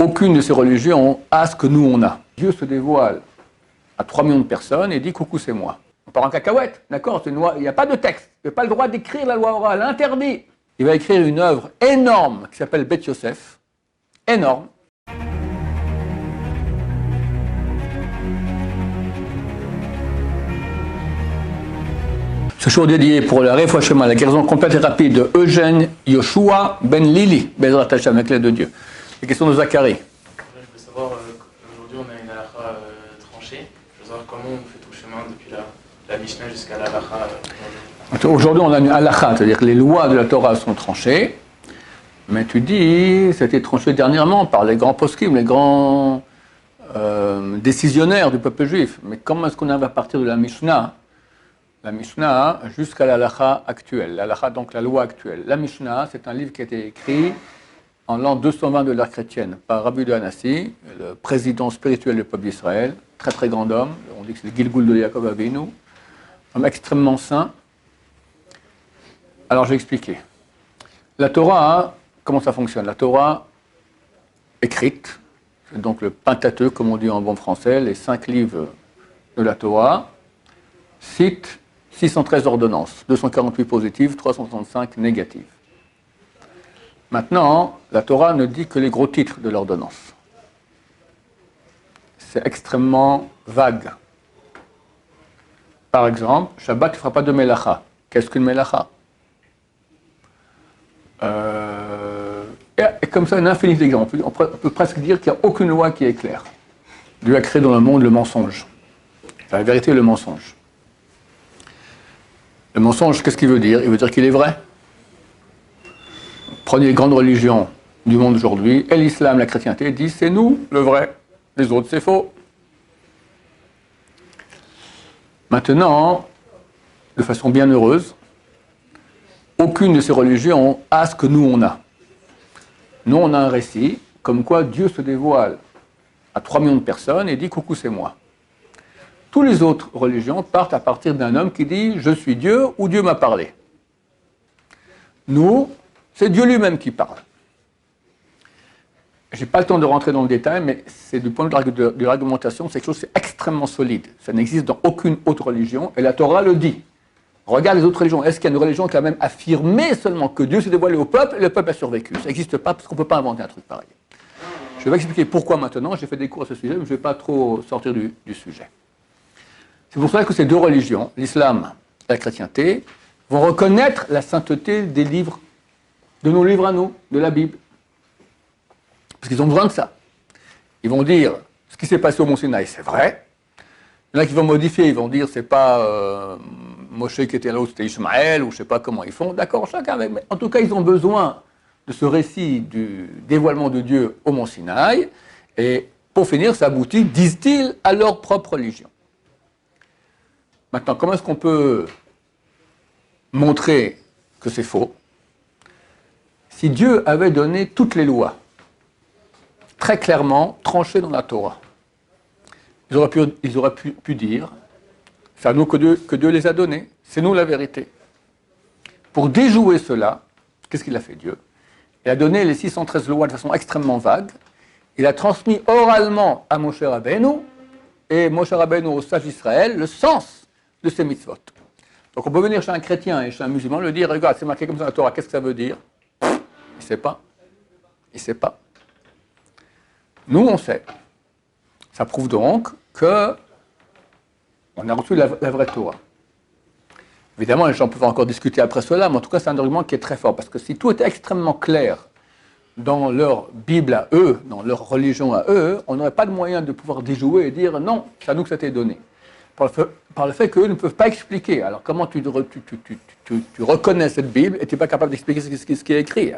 Aucune de ces religions a ce que nous on a. Dieu se dévoile à 3 millions de personnes et dit « coucou, c'est moi ». On part en cacahuète, d'accord, il n'y a pas de texte, il n'a pas le droit d'écrire la loi orale, interdit. Il va écrire une œuvre énorme qui s'appelle Beth Yosef, énorme. Ce show dédié pour la réfouachement, la guérison complète et rapide de Eugène Yoshua Ben Lili, Bezrat Hashem, avec l'aide de Dieu. Les questions de Zacharie. Je veux savoir, aujourd'hui on a une halakha tranchée. Je veux savoir comment on fait tout le chemin depuis la Mishnah jusqu'à la halakha. Aujourd'hui on a une halakha, c'est-à-dire que les lois de la Torah sont tranchées, mais tu dis, c'était tranché dernièrement par les grands poskim, les grands décisionnaires du peuple juif. Mais comment est-ce qu'on arrive à partir de la Mishnah jusqu'à la halakha actuelle, la halakha, donc la loi actuelle. La Mishnah, c'est un livre qui a été écrit en l'an 220 de l'ère chrétienne par Rabbi de Hanassi, le président spirituel du peuple d'Israël, très très grand homme, on dit que c'est le Gilgul de Yaakov Avinu, homme extrêmement saint. Alors je vais expliquer. La Torah, comment ça fonctionne? La Torah écrite, c'est donc le Pentateuque, comme on dit en bon français, les 5 livres de la Torah, cite 613 ordonnances, 248 positives, 365 négatives. Maintenant, la Torah ne dit que les gros titres de l'ordonnance. C'est extrêmement vague. Par exemple, Shabbat, tu ne feras pas de melacha. Qu'est-ce qu'une melacha? Et comme ça, une infinité d'exemples. On peut presque dire qu'il n'y a aucune loi qui est claire. Dieu a créé dans le monde le mensonge. C'est la vérité et le mensonge. Le mensonge, qu'est-ce qu'il veut dire? Il veut dire qu'il est vrai. Prenez les grandes religions du monde aujourd'hui, et l'islam, la chrétienté, disent c'est nous le vrai, les autres c'est faux. Maintenant, de façon bien heureuse, aucune de ces religions a ce que nous on a. Nous on a un récit comme quoi Dieu se dévoile à 3 millions de personnes et dit coucou c'est moi. Toutes les autres religions partent à partir d'un homme qui dit « je suis Dieu » ou « Dieu m'a parlé ». Nous, c'est Dieu lui-même qui parle. Je n'ai pas le temps de rentrer dans le détail, mais c'est du point de vue de l'argumentation, c'est quelque chose qui est extrêmement solide. Ça n'existe dans aucune autre religion, et la Torah le dit. Regarde les autres religions. Est-ce qu'il y a une religion qui a même affirmé seulement que Dieu s'est dévoilé au peuple, et le peuple a survécu? Ça n'existe pas, parce qu'on ne peut pas inventer un truc pareil. Je vais expliquer pourquoi maintenant, j'ai fait des cours à ce sujet, mais je ne vais pas trop sortir du sujet. C'est pour cela que ces deux religions, l'islam et la chrétienté, vont reconnaître la sainteté des livres, de nos livres à nous, de la Bible. Parce qu'ils ont besoin de ça. Ils vont dire, ce qui s'est passé au Mont Sinaï, c'est vrai. Il y en a qui vont modifier, ils vont dire, c'est pas Moshe qui était là, c'était Ishmaël, ou je ne sais pas comment ils font. D'accord, chacun avec. Mais en tout cas, ils ont besoin de ce récit du dévoilement de Dieu au Mont Sinaï. Et pour finir, ça aboutit, disent-ils, à leur propre religion. Maintenant, comment est-ce qu'on peut montrer que c'est faux? Si Dieu avait donné toutes les lois, très clairement tranchées dans la Torah, ils auraient pu dire, c'est à nous que Dieu les a données, c'est nous la vérité. Pour déjouer cela, qu'est-ce qu'il a fait Dieu? Il a donné les 613 lois de façon extrêmement vague, il a transmis oralement à Moshe Rabbeinu, et Moshe Rabbeinu au sage Israël, le sens de ces mitzvot. Donc on peut venir chez un chrétien et chez un musulman lui dire, regarde, c'est marqué comme ça dans la Torah, qu'est-ce que ça veut dire? Il ne sait pas. Il ne sait pas. Nous, on sait. Ça prouve donc que on a reçu la vraie Torah. Évidemment, les gens peuvent encore discuter après cela, mais en tout cas, c'est un argument qui est très fort, parce que si tout était extrêmement clair dans leur Bible à eux, dans leur religion à eux, on n'aurait pas de moyen de pouvoir déjouer et dire, non, c'est à nous que ça t'est donné. Par le fait qu'eux ne peuvent pas expliquer. Alors comment tu reconnais cette Bible et tu n'es pas capable d'expliquer ce qui est écrit?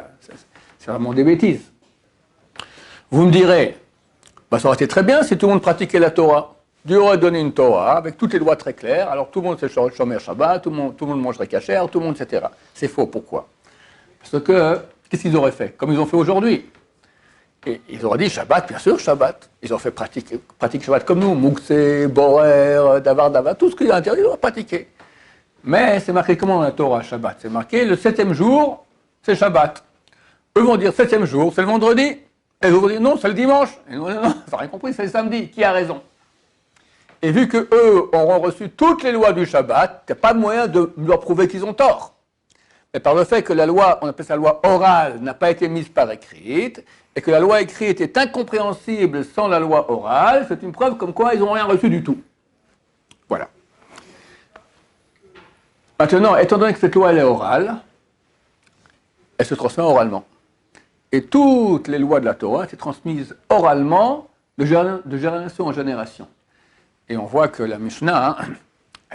C'est vraiment des bêtises. Vous me direz, bah, ça aurait été très bien si tout le monde pratiquait la Torah. Dieu aurait donné une Torah avec toutes les lois très claires, alors tout le monde sait Shomer Shabbat, tout le monde mangerait kasher, tout le monde, etc. C'est faux, pourquoi? Parce que, qu'est-ce qu'ils auraient fait? Comme ils ont fait aujourd'hui. Et ils auraient dit Shabbat, bien sûr, Shabbat. Ils ont fait pratique Shabbat comme nous, Moukse, Borer, Davar, tout ce qu'il y a interdit, ils auraient pratiqué. Mais c'est marqué comment dans la Torah, Shabbat? C'est marqué le 7e jour, c'est Shabbat. Eux vont dire 7e jour, c'est le vendredi. Et vous dites, non, c'est le dimanche. Et non, non, vous rien compris, c'est le samedi. Qui a raison? Et vu qu'eux auront reçu toutes les lois du Shabbat, il n'y a pas de moyen de leur prouver qu'ils ont tort. Mais par le fait que la loi, on appelle ça la loi orale, n'a pas été mise par écrite, et que la loi écrite est incompréhensible sans la loi orale, c'est une preuve comme quoi ils n'ont rien reçu du tout. Voilà. Maintenant, étant donné que cette loi elle est orale, elle se transmet oralement. Et toutes les lois de la Torah étaient transmises oralement de génération en génération. Et on voit que la Mishnah,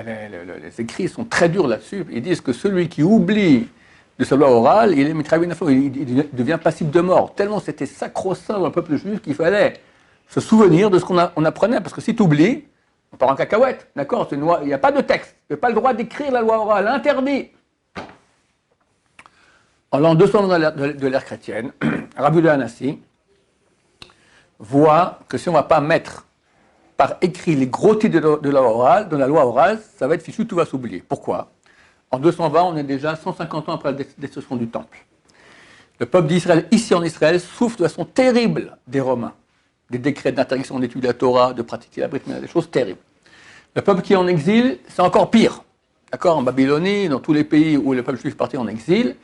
les écrits sont très durs là-dessus. Ils disent que celui qui oublie de sa loi orale, il devient passible de mort. Tellement c'était sacro-saint dans le peuple juif qu'il fallait se souvenir de ce qu'on apprenait. Parce que si tu oublies, on part en cacahuète. D'accord? Il n'y a pas de texte. Tu n'as pas le droit d'écrire la loi orale. Interdit. En l'an 200 de l'ère chrétienne, Rabbi Hanassi voit que si on ne va pas mettre par écrit les gros titres de la loi orale, ça va être fichu, tout va s'oublier. Pourquoi? En 220, on est déjà 150 ans après la destruction du Temple. Le peuple d'Israël, ici en Israël, souffre de façon terrible des Romains, des décrets d'interdiction d'étudier la Torah, de pratiquer la Brit Mila, des choses terribles. Le peuple qui est en exil, c'est encore pire. D'accord? En Babylonie, dans tous les pays où le peuple juif est parti en exil,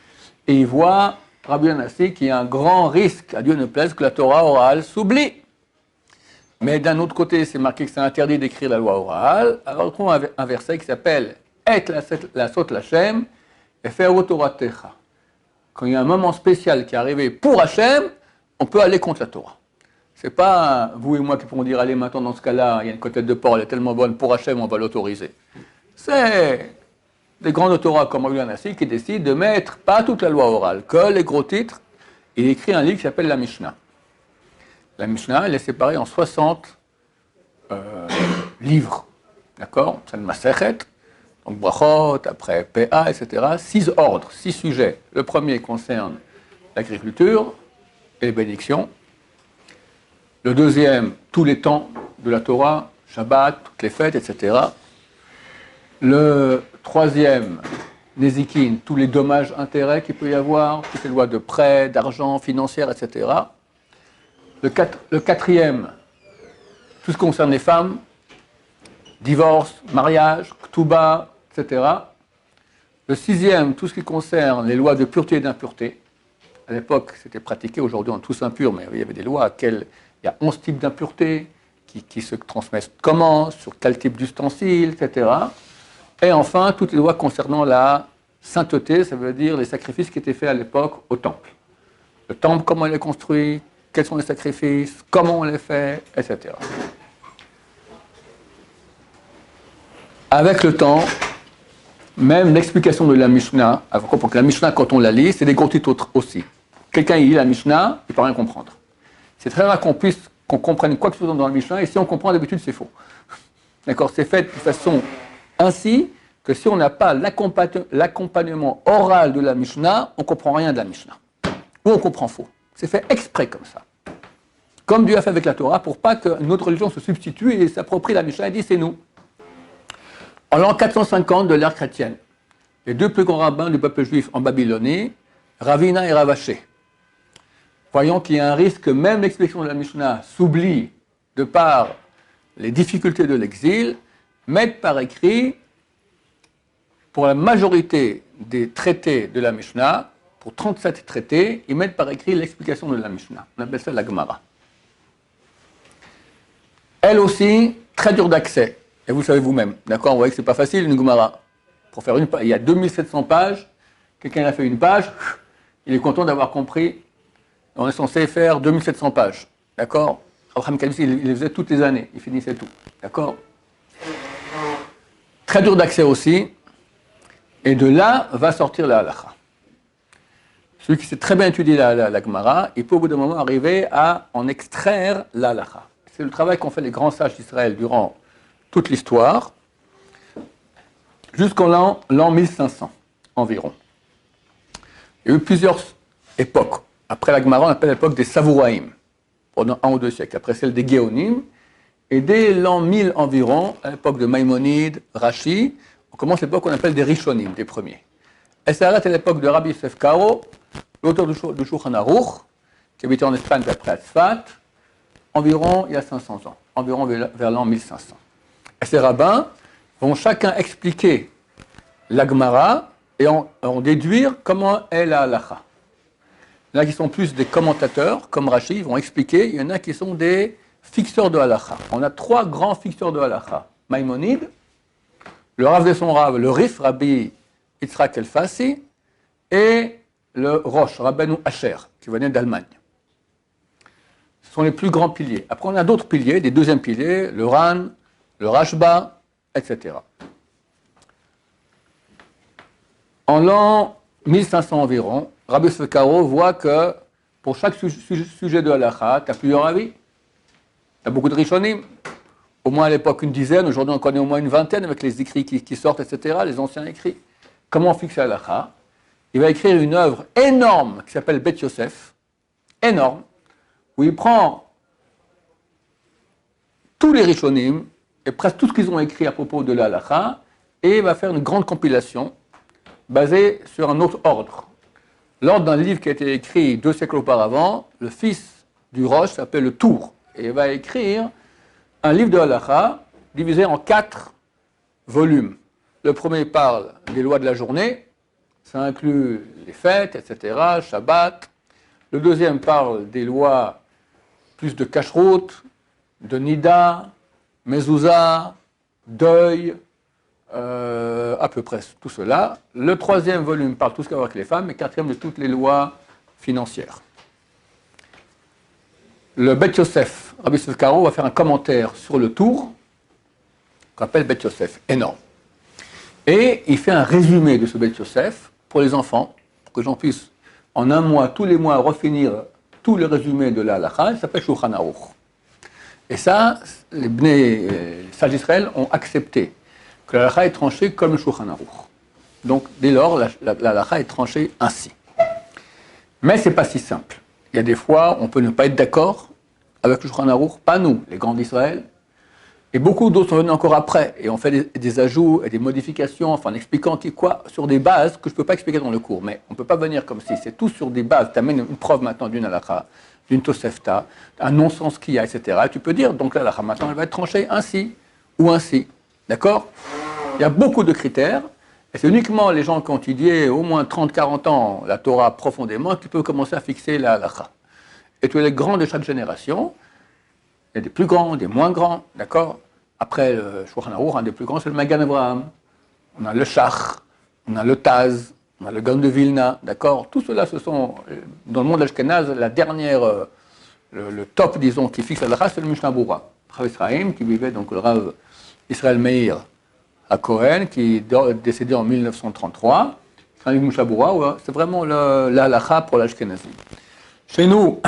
et il voit Rabbi Hanassi qu'il y a un grand risque, à Dieu ne plaise, que la Torah orale s'oublie. Mais d'un autre côté, c'est marqué que c'est interdit d'écrire la loi orale. Alors on trouve un verset qui s'appelle « Et la sot l'Hachem et faire Toratecha ». Quand il y a un moment spécial qui est arrivé pour Hachem, on peut aller contre la Torah. C'est pas vous et moi qui pourrons dire « Allez, maintenant, dans ce cas-là, il y a une côtelette de porc, elle est tellement bonne, pour Hachem, on va l'autoriser ». C'est des grands Torah comme Rabbi Hanassi qui décident de mettre pas toute la loi orale, que les gros titres. Il écrit un livre qui s'appelle la Mishnah. La Mishnah, elle est séparée en 60 livres. D'accord? C'est le Masechet, donc Brachot, après PA, etc. 6 ordres, 6 sujets. Le premier concerne l'agriculture et les bénédictions. Le deuxième, tous les temps de la Torah, Shabbat, toutes les fêtes, etc. Le troisième, Nézikin, tous les dommages, intérêts qu'il peut y avoir, toutes les lois de prêt, d'argent, financière, etc. Le quatrième, tout ce qui concerne les femmes, divorce, mariage, ktouba, etc. Le sixième, tout ce qui concerne les lois de pureté et d'impureté. À l'époque, c'était pratiqué, aujourd'hui on est tous impurs, mais il y avait des lois il y a 11 types d'impureté qui se transmettent comment, sur quel type d'ustensile, etc. Et enfin, toutes les lois concernant la sainteté, ça veut dire les sacrifices qui étaient faits à l'époque au temple. Le temple, comment il est construit, quels sont les sacrifices, comment on les fait, etc. Avec le temps, même l'explication de la Mishnah, pour que la Mishnah, quand on la lit, c'est des gros titres aussi. Quelqu'un lit la Mishnah, il ne peut rien comprendre. C'est très rare qu'on comprenne quoi que ce soit dans la Mishnah, et si on comprend d'habitude, c'est faux. D'accord? C'est fait de façon ainsi que si on n'a pas l'accompagnement oral de la Mishnah, on ne comprend rien de la Mishnah. Ou on comprend faux. C'est fait exprès comme ça. Comme Dieu a fait avec la Torah, pour pas qu'une autre religion se substitue et s'approprie la Mishnah et dit c'est nous. En l'an 450 de l'ère chrétienne, les deux plus grands rabbins du peuple juif en Babylonie, Ravina et Ravaché, voyant qu'il y a un risque que même l'explication de la Mishnah s'oublie de par les difficultés de l'exil, mettent par écrit, pour la majorité des traités de la Mishnah, pour 37 traités, ils mettent par écrit l'explication de la Mishnah. On appelle ça la Gemara. Elle aussi, très dure d'accès. Et vous le savez vous-même. D'accord? Vous voyez que ce n'est pas facile, une Gemara. Pour faire une page, il y a 2700 pages. Quelqu'un a fait une page, il est content d'avoir compris. On est censé faire 2700 pages. D'accord? Abraham Kalbisi, il les faisait toutes les années. Il finissait tout. D'accord? Très dur d'accès aussi. Et de là va sortir la halakha. Celui qui sait très bien étudier la Gemara, il peut au bout d'un moment arriver à en extraire la halakha. C'est le travail qu'ont fait les grands sages d'Israël durant toute l'histoire, jusqu'en l'an 1500 environ. Il y a eu plusieurs époques. Après la Gemara, on appelle l'époque des Savouraïm, pendant 1 ou 2 siècles. Après celle des Géonim. Et dès l'an 1000 environ, à l'époque de Maïmonide, Rashi, on commence l'époque qu'on appelle des Rishonim, des premiers. Elle s'arrête à l'époque de Rabbi Yosef Karo, l'auteur du Shulchan Aruch, qui habitait en Espagne d'après Tzfat, environ il y a 500 ans, environ vers l'an 1500. Et ces rabbins vont chacun expliquer la Gemara et en déduire comment est la halacha. Il y en a qui sont plus des commentateurs, comme Rashi, ils vont expliquer. Il y en a qui sont des fixeurs de halacha. On a 3 grands fixeurs de halacha. Maïmonide, le Rav de son Rav, le Rif, Rabbi Yitzhak El-Fassi, et le Rosh, Rabbeinu Asher, qui venait d'Allemagne. Ce sont les plus grands piliers. Après, on a d'autres piliers, des deuxièmes piliers, le Ran, le Rashba, etc. En l'an 1500 environ, Rabbi Yosef Karo voit que pour chaque sujet de halacha, tu as plusieurs avis. Tu as beaucoup de rishonim. Au moins à l'époque une dizaine, aujourd'hui on connaît au moins une vingtaine avec les écrits qui sortent, etc., les anciens écrits. Comment on fixe la halacha? Il va écrire une œuvre énorme qui s'appelle Bet Yosef, énorme, où il prend tous les rishonim et presque tout ce qu'ils ont écrit à propos de la halacha et il va faire une grande compilation basée sur un autre ordre. L'ordre d'un livre qui a été écrit 2 siècles auparavant, le fils du Rosh s'appelle le Tour et il va écrire un livre de halacha divisé en 4 volumes. Le premier parle des lois de la journée, ça inclut les fêtes, etc., Shabbat. Le deuxième parle des lois plus de kashrut, de nida, mezouza, deuil, à peu près tout cela. Le troisième volume parle tout ce qu'il y a avec les femmes, et quatrième de toutes les lois financières. Le Bet Yosef, Rabbi Yosef Karo va faire un commentaire sur le tour, qu'on appelle Bet Yosef, énorme. Et il fait un résumé de ce Bet Yosef pour les enfants, pour que j'en puisse en un mois, tous les mois, refinir tout le résumé de la halacha. Il s'appelle Shulchan Aruch. Et ça, les sages d'Israël ont accepté que la halacha est tranchée comme le Shulchan Aruch. Donc, dès lors, la halacha est tranchée ainsi. Mais ce n'est pas si simple. Il y a des fois, on peut ne pas être d'accord avec le Shulchan Aruch, pas nous, les grands d'Israël. Et beaucoup d'autres sont venus encore après, et on fait des ajouts et des modifications, enfin en expliquant quoi, sur des bases que je ne peux pas expliquer dans le cours. Mais on ne peut pas venir comme si, c'est tout sur des bases. Tu amènes une preuve maintenant d'une halakha, d'une tosefta, un non-sens qu'il y a, etc. Et tu peux dire, donc la halakha maintenant, elle va être tranchée ainsi ou ainsi. D'accord? Il y a beaucoup de critères, et c'est uniquement les gens qui ont étudié au moins 30-40 ans la Torah profondément qui peuvent commencer à fixer la halakha. Et tous les grands de chaque génération, il y a des plus grands, des moins grands, d'accord? Après le Shulchan Aruch, un des plus grands, c'est le Magan Avraham. On a le Shach, on a le Taz, on a le Gaon de Vilna, d'accord? Tout cela, ce sont, dans le monde ashkénaze, la dernière, le top, disons, qui fixe la halakha, c'est le Mishnah Berurah. Rav Israël, qui vivait, donc le Rav Israël Meir à Cohen, qui est décédé en 1933. C'est un livre Mishnah Berurah, c'est vraiment la halakha pour l'ashkénazi. Chez nous,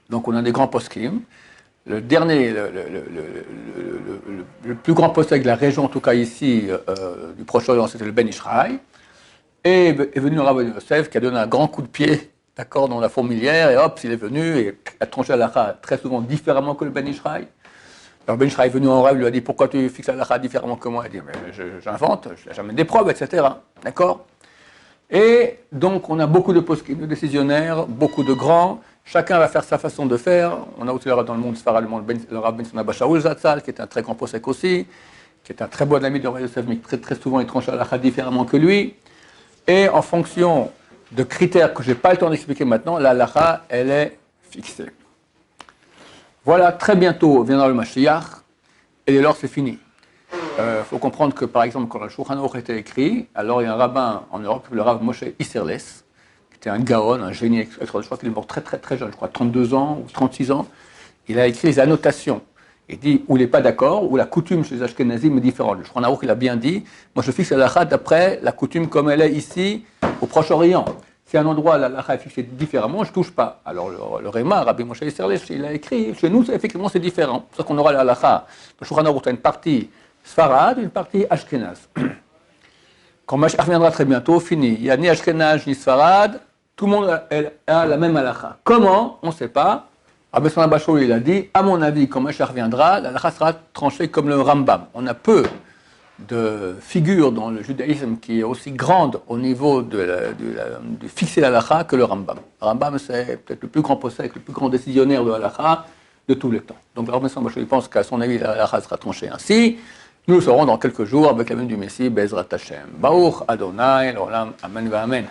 donc on a des grands poskim. Le dernier, le plus grand poskim de la région, en tout cas ici, du Proche-Orient, c'était le Ben Ishraï. Et est venu le Rav Yosef qui a donné un grand coup de pied, d'accord, dans la fourmilière, et hop, il est venu et a tranché la halakha très souvent différemment que le Ben Ishraï. Alors Ben Ishraï est venu en rêve, lui a dit pourquoi tu fixes la halakha différemment que moi? Il a dit mais j'invente, j'amène des preuves, etc. D'accord? Et donc, on a beaucoup de poskim, de décisionnaires, beaucoup de grands. Chacun va faire sa façon de faire. On a aussi dans le monde sfarad le Rav Ben Sona Shaul Zatzal, qui est un très grand posek aussi, qui est un très bon ami de Rav Yosef, mais très, très souvent il tranche la halakha différemment que lui. Et en fonction de critères que je n'ai pas le temps d'expliquer maintenant, la halakha, elle est fixée. Voilà, très bientôt viendra le Mashiach, et dès lors c'est fini. Il faut comprendre que, par exemple, quand le Shulchan Aruch était écrit, alors il y a un rabbin en Europe, le Rav Moshe Isserles, qui était un gaon, un génie extraordinaire. Je crois qu'il est mort très très très jeune, je crois 32 ans ou 36 ans. Il a écrit les annotations. Il dit où il n'est pas d'accord, où la coutume chez les Ashkenazim est différente. Le Shulchan Aruch, il a bien dit, moi je fixe la halakha d'après la coutume comme elle est ici, au Proche-Orient. Si un endroit, la halakha est fixée différemment, je ne touche pas. Alors le Réma, Rabbi Moshe Isserles, il a écrit, chez nous, effectivement, c'est différent. C'est pour ça qu'on aura la halakha. Le Shulchan Aruch a une partie Sfarad, une partie Ashkenaz. Quand Mashiach reviendra très bientôt, fini. Il n'y a ni Ashkenaz ni Sfarad, tout le monde a la même halakha. Comment? On ne sait pas. Rabbi Sona Shaul, il a dit, à mon avis, quand Mashiach reviendra, la halakha sera tranchée comme le Rambam. On a peu de figure dans le judaïsme qui est aussi grande au niveau de fixer la halakha que le Rambam. Le Rambam, c'est peut-être le plus grand possède, le plus grand décisionnaire de la halakha de tous les temps. Donc, le Rambam, je pense qu'à son avis, la halakha sera tranchée ainsi. Nous le saurons dans quelques jours avec la venue du Messie, Bezrat Hashem. Baruch Adonai, l'Olam, Amen, Amen.